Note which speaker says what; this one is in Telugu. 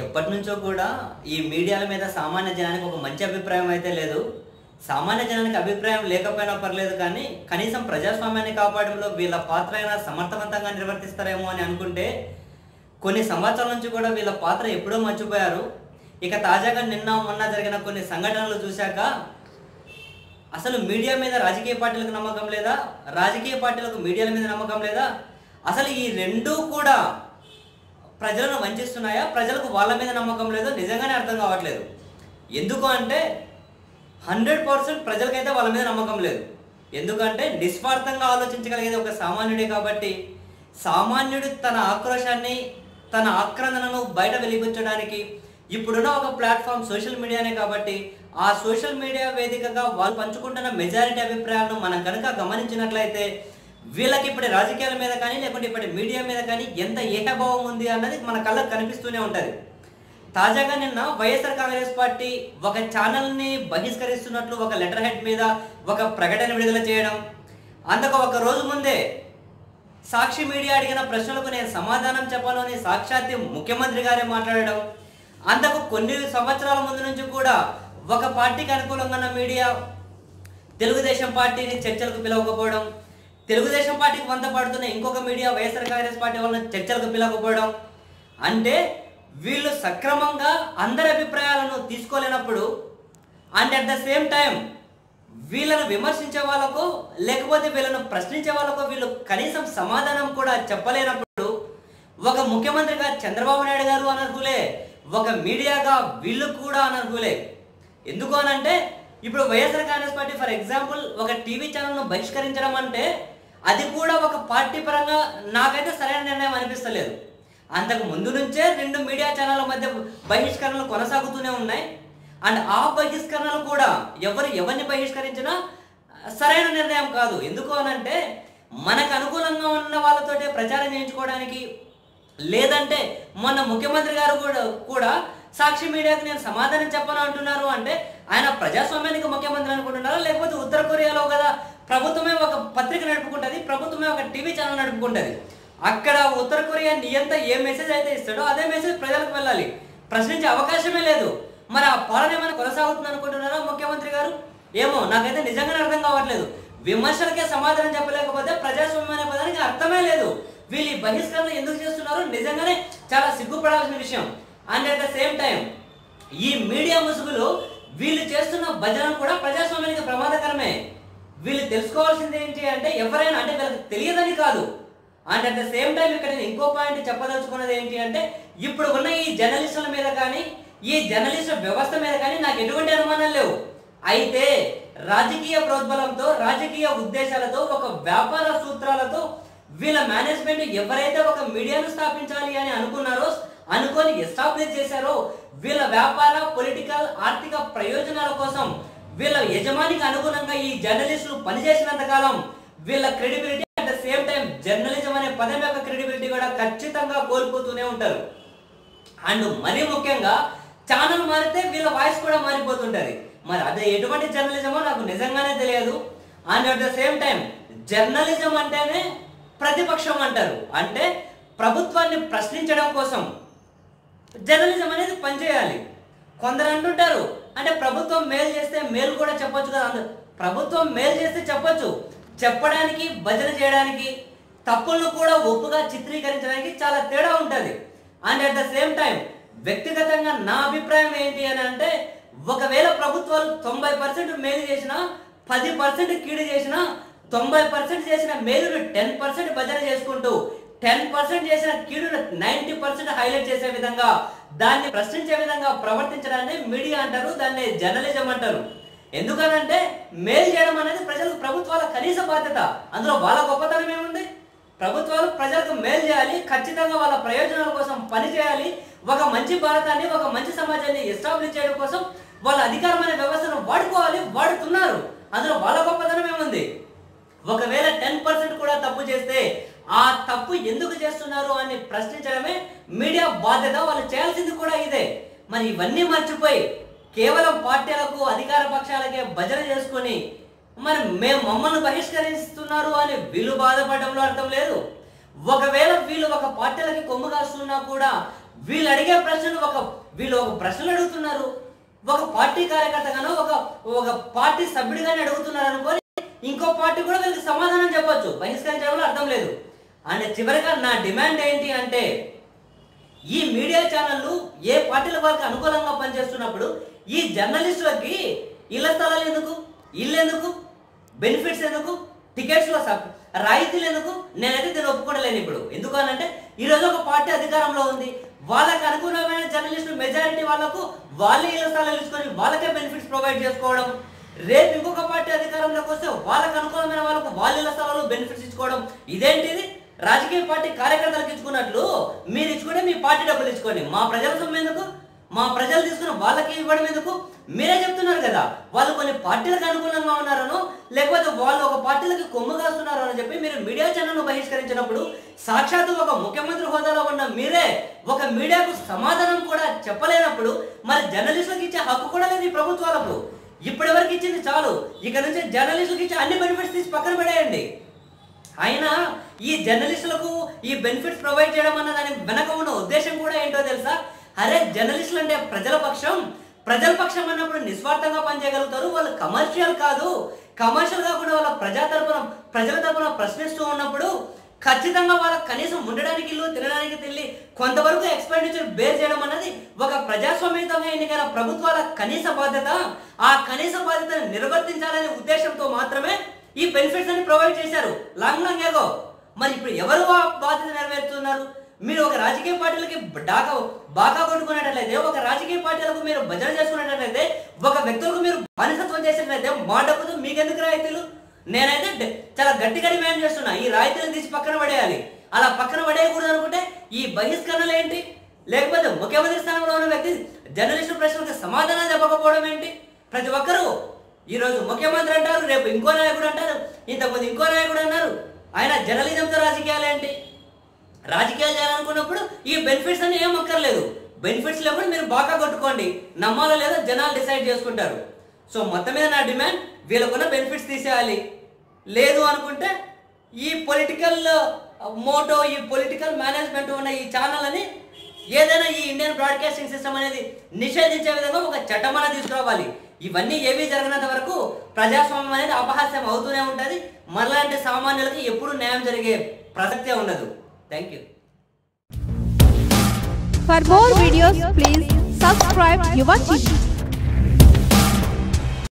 Speaker 1: ఎప్పటి నుంచో కూడా ఈ మీడియాల మీద సామాన్య జనానికి ఒక మంచి అభిప్రాయం అయితే లేదు. సామాన్య జనానికి అభిప్రాయం లేకపోయినా పర్లేదు, కానీ కనీసం ప్రజాస్వామ్యాన్ని కాపాడంలో వీళ్ళ పాత్ర అయినా సమర్థవంతంగా నిర్వర్తిస్తారేమో అని అనుకుంటే కొన్ని సంవత్సరాల నుంచి కూడా వీళ్ళ పాత్ర ఎప్పుడో మర్చిపోయారు. ఇక తాజాగా నిన్న మొన్న జరిగిన కొన్ని సంఘటనలు చూశాక అసలు మీడియా మీద రాజకీయ పార్టీలకు నమ్మకం లేదా, రాజకీయ పార్టీలకు మీడియాల మీద నమ్మకం లేదా, అసలు ఈ రెండూ కూడా ప్రజలను వంచిస్తున్నాయా, ప్రజలకు వాళ్ళ మీద నమ్మకం లేదో నిజంగానే అర్థం కావట్లేదు. ఎందుకు అంటే 100% ప్రజలకైతే వాళ్ళ మీద నమ్మకం లేదు. ఎందుకంటే నిస్వార్థంగా ఆలోచించగలిగేది ఒక సామాన్యుడే కాబట్టి సామాన్యుడు తన ఆక్రోశాన్ని, తన ఆక్రందనను బయట వెలిగించడానికి ఇప్పుడున్న ఒక ప్లాట్ఫామ్ సోషల్ మీడియానే కాబట్టి ఆ సోషల్ మీడియా వేదికగా వాళ్ళు పంచుకుంటున్న మెజారిటీ అభిప్రాయాలను మనం కనుక గమనించినట్లయితే వీళ్ళకి ఇప్పటి రాజకీయాల మీద కానీ లేకుంటే ఇప్పటి మీడియా మీద కానీ ఎంత ఏకభావం ఉంది అన్నది మన కళ్ళకు కనిపిస్తూనే ఉంటుంది. తాజాగా నిన్న వైఎస్ఆర్ కాంగ్రెస్ పార్టీ ఒక ఛానల్ని బహిష్కరిస్తున్నట్లు ఒక లెటర్ హెడ్ మీద ఒక ప్రకటన విడుదల చేయడం, అందుకు ఒక రోజు ముందే సాక్షి మీడియా అడిగిన ప్రశ్నలకు నేను సమాధానం చెప్పాలని సాక్షాత్తు ముఖ్యమంత్రి గారే మాట్లాడడం, అందుకు కొన్ని సంవత్సరాల ముందు నుంచి కూడా ఒక పార్టీకి అనుకూలంగా ఉన్న మీడియా తెలుగుదేశం పార్టీని చర్చలకు పిలవకపోవడం, తెలుగుదేశం పార్టీకి వంత పడుతున్న ఇంకొక మీడియా వైఎస్ఆర్ కాంగ్రెస్ పార్టీ వాళ్ళని చర్చలకు పిలవకపోవడం, అంటే వీళ్ళు సక్రమంగా అందరి అభిప్రాయాలను తీసుకోలేనప్పుడు and at the same time వీళ్ళను విమర్శించే వాళ్ళకు లేకపోతే వీళ్ళను ప్రశ్నించే వాళ్ళకు వీళ్ళు కనీసం సమాధానం కూడా చెప్పలేనప్పుడు ఒక ముఖ్యమంత్రిగా చంద్రబాబు నాయుడు గారు అనర్హులే, ఒక మీడియాగా వీళ్ళు కూడా అనర్హులే. ఎందుకు అనంటే ఇప్పుడు YSR Congress party for example ఒక టీవీ ఛానల్ను బహిష్కరించడం అంటే అది కూడా ఒక పార్టీ పరంగా నాకైతే సరైన నిర్ణయం అనిపిస్తలేదు. అంతకు ముందు నుంచే 2 మీడియా ఛానళ్ళ మధ్య బహిష్కరణలు కొనసాగుతూనే ఉన్నాయి. అండ్ ఆ బహిష్కరణలు కూడా ఎవరిని బహిష్కరించినా సరైన నిర్ణయం కాదు. ఎందుకు అనంటే మనకు అనుకూలంగా ఉన్న వాళ్ళతోటే ప్రచారం చేయించుకోవడానికి, లేదంటే మొన్న ముఖ్యమంత్రి గారు కూడా సాక్షి మీడియాకి నేను సమాధానం చెప్పను అంటున్నారు. అంటే ఆయన ప్రజాస్వామ్యానికి ముఖ్యమంత్రి అనుకుంటున్నారా, లేకపోతే ఉత్తర కొరియాలో కదా ప్రభుత్వమే ఒక పత్రిక నడుపుకుంటుంది, ప్రభుత్వమే ఒక టీవీ ఛానల్ నడుపుకుంటుంది. అక్కడ ఉత్తర కొరియా నియంత ఏ మెసేజ్ అయితే ఇస్తాడో అదే మెసేజ్ ప్రజలకు వెళ్ళాలి, ప్రశ్నించే అవకాశమే లేదు. మరి ఆ పాలన ఏమైనా కొనసాగుతుంది అనుకుంటున్నారా ముఖ్యమంత్రి గారు? ఏమో నాకైతే నిజంగానే అర్థం కావట్లేదు. విమర్శలకే సమాధానం చెప్పలేకపోతే ప్రజాస్వామ్యం అనే పదానికి అర్థమే లేదు. వీళ్ళు ఈ బహిష్కరణ ఎందుకు చేస్తున్నారో నిజంగానే చాలా సిగ్గుపడాల్సిన విషయం. And at the same time ఈ మీడియా ముసుగులు వీళ్ళు చేస్తున్న భజన కూడా ప్రజాస్వామ్యానికి ప్రమాదకరమే. వీళ్ళు తెలుసుకోవాల్సింది ఏంటి అంటే ఎవరైనా అంటే వీళ్ళకి తెలియదని కాదు. And at the same time ఇక్కడ నేను ఇంకో పాయింట్ చెప్పదలుచుకున్నది ఏంటి అంటే ఇప్పుడు ఉన్న ఈ జర్నలిస్టుల మీద కానీ ఈ జర్నలిస్టు వ్యవస్థ మీద కానీ నాకు ఎటువంటి అనుమానాలు లేవు. అయితే రాజకీయ ప్రోద్బలంతో, రాజకీయ ఉద్దేశాలతో, ఒక వ్యాపార సూత్రాలతో వీళ్ళ మేనేజ్మెంట్ ఎవరైతే ఒక మీడియాను స్థాపించాలి అని అనుకొని ఎస్టాబ్లిష్ చేశారో వీళ్ళ వ్యాపార, పొలిటికల్, ఆర్థిక ప్రయోజనాల కోసం వీళ్ళ యజమానికి అనుగుణంగా ఈ జర్నలిస్టులు పనిచేసినంత కాలం వీళ్ళ credibility at the same time journalism అనే పదం యొక్క క్రెడిబిలిటీ కూడా ఖచ్చితంగా కోల్పోతూనే ఉంటారు. అండ్ మరీ ముఖ్యంగా ఛానల్ మారితే వీళ్ళ వాయిస్ కూడా మారిపోతుంటది. మరి అదే ఎటువంటి జర్నలిజమో నాకు నిజంగానే తెలియదు. And at the same time journalism అంటేనే ప్రతిపక్షం అంటారు. అంటే ప్రభుత్వాన్ని ప్రశ్నించడం కోసం జర్నలిజం అనేది పనిచేయాలి. కొందరు అంటుంటారు అంటే ప్రభుత్వం మేలు చేస్తే మేలు కూడా చెప్పొచ్చు కదా. ప్రభుత్వం మేలు చేస్తే చెప్పొచ్చు, చెప్పడానికి భజన చేయడానికి, తప్పులను కూడా ఒప్పుగా చిత్రీకరించడానికి చాలా తేడా ఉంటుంది. And at the same time వ్యక్తిగతంగా నా అభిప్రాయం ఏంటి అని అంటే ఒకవేళ ప్రభుత్వాలు 90% మేలు చేసినా, 10% కీడు చేసినా, 90% చేసిన మేలును 10% భజన చేసుకుంటూ 10% చేసిన కీడును 90% హైలైట్ చేసే విధంగా దాన్ని ప్రశ్నించే విధంగా ప్రవర్తించడాన్ని మీడియా అంటారు, దాన్ని జర్నలిజం అంటారు. ఎందుకనంటే మేలు చేయడం అనేది ప్రజలకు ప్రభుత్వాల కనీస బాధ్యత. అందులో వాళ్ళ గొప్పతనం ఏముంది? ప్రభుత్వాలు ప్రజలకు మేలు చేయాలి, ఖచ్చితంగా వాళ్ళ ప్రయోజనాల కోసం పనిచేయాలి, ఒక మంచి భారతాన్ని, ఒక మంచి సమాజాన్ని ఎస్టాబ్లిష్ చేయడం కోసం వాళ్ళ అధికారమైన వ్యవస్థను వాడుకోవాలి, వాడుతున్నారు. అందులో వాళ్ళ గొప్పతనం ఏముంది? ఒకవేళ 10% కూడా తప్పు చేస్తే ఆ తప్పు ఎందుకు చేస్తున్నారు అని ప్రశ్నించడమే మీడియా బాధ్యత. వాళ్ళు చేయాల్సింది కూడా ఇదే. మరి ఇవన్నీ మర్చిపోయి కేవలం పార్టీలకు, అధికార పక్షాలకే భజన చేసుకొని మరి మమ్మల్ని బహిష్కరిస్తున్నారు అని వీళ్ళు బాధపడడంలో అర్థం లేదు. ఒకవేళ వీళ్ళు ఒక పార్టీలకి కొమ్ము కాస్తున్నా కూడా వీళ్ళు అడిగే ప్రశ్నలు వీళ్ళు ఒక ప్రశ్నలు అడుగుతున్నారు, ఒక పార్టీ కార్యకర్తగానో ఒక పార్టీ సభ్యుడిగానే అడుగుతున్నారు అనుకోని ఇంకో పార్టీ కూడా వీళ్ళకి సమాధానం చెప్పొచ్చు, బహిష్కరించడంలో అర్థం లేదు. అండ్ చివరిగా నా డిమాండ్ ఏంటి అంటే, ఈ మీడియా ఛానళ్ళు ఏ పార్టీల వాళ్ళకి అనుకూలంగా పనిచేస్తున్నప్పుడు ఈ జర్నలిస్టులకి ఇళ్ల స్థలాలు ఎందుకు, ఇల్లు ఎందుకు, బెనిఫిట్స్ ఎందుకు, టికెట్స్లో రాయితీలు ఎందుకు? నేనైతే దీన్ని ఒప్పుకోవడలేను. ఇప్పుడు ఎందుకు అనంటే, ఈరోజు ఒక పార్టీ అధికారంలో ఉంది, వాళ్ళకి అనుకూలమైన జర్నలిస్టులు మెజారిటీ వాళ్ళకు వాళ్ళే ఇళ్ల స్థలాలు ఇచ్చుకొని వాళ్ళకే బెనిఫిట్స్ ప్రొవైడ్ చేసుకోవడం, రేపు ఇంకొక పార్టీ అధికారంలోకి వస్తే వాళ్ళకి అనుకూలమైన వాళ్ళకు వాళ్ళ ఇళ్ల స్థలాలు బెనిఫిట్స్ ఇచ్చుకోవడం. ఇదేంటిది? రాజకీయ పార్టీ కార్యకర్తలకు ఇచ్చుకున్నట్లు మీరు ఇచ్చుకుంటే మీ పార్టీ డబ్బులు ఇచ్చుకోండి, మా ప్రజల సొమ్ము ఎందుకు, మా ప్రజలు తీసుకున్న వాళ్ళకి ఇవ్వడం ఎందుకు? మీరే చెప్తున్నారు కదా వాళ్ళు కొన్ని పార్టీలకు అనుకూలంగా ఉన్నారనో లేకపోతే వాళ్ళు ఒక పార్టీలకు కొమ్ము కాస్తున్నారు అని చెప్పి మీరు మీడియా ఛానల్ను బహిష్కరించినప్పుడు సాక్షాత్తు ఒక ముఖ్యమంత్రి హోదాలో ఉన్న మీరే ఒక మీడియాకు సమాధానం కూడా చెప్పలేనప్పుడు మరి జర్నలిస్టులకు ఇచ్చే హక్కు కూడా లేదు ఈ ప్రభుత్వాలకు. ఇప్పటి వరకు ఇచ్చింది చాలు, ఇక నుంచి జర్నలిస్టులకు ఇచ్చే అన్ని బెనిఫిట్స్ తీసి పక్కన పడేయండి. అయినా ఈ జర్నలిస్టులకు ఈ బెనిఫిట్స్ ప్రొవైడ్ చేయడం అన్న దాని వెనక ఉన్న ఉద్దేశం కూడా ఏంటో తెలుసా? అరే ప్రజలు అంటే ప్రజల పక్షం అన్నప్పుడు నిస్వార్థంగా పనిచేయగలుగుతారు, వాళ్ళు కమర్షియల్ కాదు, కమర్షియల్ కాకుండా వాళ్ళ ప్రజల తరపున ప్రశ్నిస్తూ ఉన్నప్పుడు ఖచ్చితంగా వాళ్ళకి కనీసం ఉండడానికి ఇల్లు, తినడానికి తిల్లి కొంతవరకు ఎక్స్పెండిచర్ బేర్ చేయడం అన్నది ఒక ప్రజాస్వామ్యంగా ఎన్నికైన ప్రభుత్వాల కనీస బాధ్యత. ఆ కనీస బాధ్యతను నిర్వర్తించాలనే ఉద్దేశంతో మాత్రమే ఈ బెనిఫిట్స్ అని ప్రొవైడ్ చేశారు లాంగ్ ఏగో. మరి ఇప్పుడు ఎవరు ఆ బాధ్యత నెరవేరుతున్నారు? మీరు ఒక రాజకీయ పార్టీలకి బాగా కొట్టుకునేటట్లయితే, ఒక రాజకీయ పార్టీలకు మీరు భజన చేసుకునేటట్లయితే, ఒక వ్యక్తులకు మీరు బానిసత్వం చేసినట్లయితే మా డబ్బుతో మీకెందుకు రాయితీలు? నేనైతే చాలా గట్టిగా డిమాండ్ చేస్తున్నా, ఈ రాయితీలను తీసి పక్కన పడేయాలి. అలా పక్కన పడేయకూడదు అనుకుంటే ఈ బహిష్కరణలు ఏంటి? లేకపోతే ముఖ్యమంత్రి స్థానంలో ఉన్న వ్యక్తి జర్నలిస్టు ప్రశ్నలకు సమాధానం చెప్పకపోవడం ఏంటి? ప్రతి ఒక్కరూ ఈరోజు ముఖ్యమంత్రి అంటారు, రేపు ఇంకో నాయకుడు అంటారు, ఇంతకుముందు ఇంకో నాయకుడు అన్నారు. ఆయన జర్నలిజంతో రాజకీయాలు ఏంటి? రాజకీయాలు చేయాలనుకున్నప్పుడు ఈ బెనిఫిట్స్ అన్ని ఏం అక్కర్లేదు, బెనిఫిట్స్ లేకుండా మీరు బాగా కొట్టుకోండి, నమ్మాలో లేదో జనాలు డిసైడ్ చేసుకుంటారు. సో మొత్తం మీద నా డిమాండ్, వీళ్ళకున్న బెనిఫిట్స్ తీసేయాలి. లేదు అనుకుంటే ఈ పొలిటికల్ మోటో, ఈ పొలిటికల్ మేనేజ్మెంట్ ఉన్న ఈ ఛానల్ అని ఏదైనా ఈ ఇండియన్ బ్రాడ్కాస్టింగ్ సిస్టమ్ అనేది నిషేధించే విధంగా ఒక చట్టం అనేది తీసుకురావాలి. ఇవన్నీ ఏవి జరగనంత వరకు ప్రజాస్వామ్యం అనేది అపహాస్యం అవుతూనే ఉంటుంది. మనలాంటి సామాన్యులకి ఎప్పుడు న్యాయం జరిగే ప్రసక్తే ఉండదు. Thank you.
Speaker 2: For more videos, please subscribe Yuva TV.